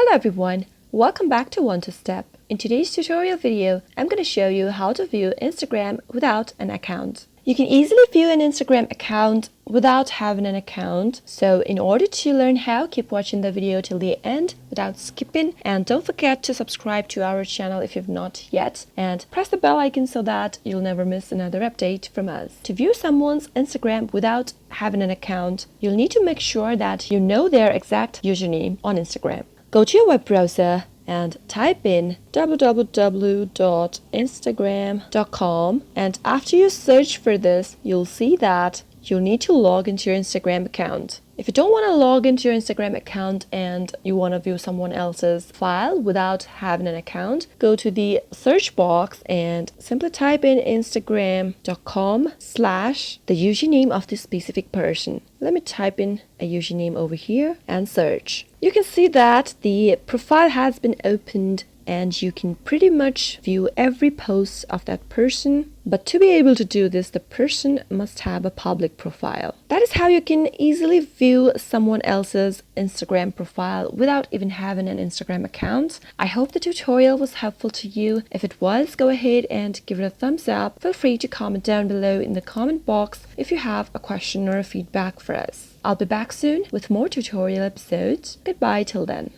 Hello everyone, welcome back to One to Step. In today's tutorial video, I'm going to show you how to view Instagram without an account. You can easily view an Instagram account without having an account. So in order to learn how, keep watching the video till the end without skipping, and don't forget to subscribe to our channel if you've not yet, and press the bell icon so that you'll never miss another update from us. To view someone's Instagram without having an account, you'll need to make sure that you know their exact username on Instagram. Go to your web browser and type in www.instagram.com, and after you search for this, you'll see that you'll need to log into your Instagram account. If you don't want to log into your Instagram account and you want to view someone else's file without having an account, go to the search box and simply type in instagram.com/ the username of this specific person. Let me type in a username over here and search. You can see that the profile has been opened and you can pretty much view every post of that person. But to be able to do this, the person must have a public profile. That is how you can easily view someone else's Instagram profile without even having an Instagram account. I hope the tutorial was helpful to you. If it was, go ahead and give it a thumbs up. Feel free to comment down below in the comment box if you have a question or a feedback for us. I'll be back soon with more tutorial episodes. Goodbye till then.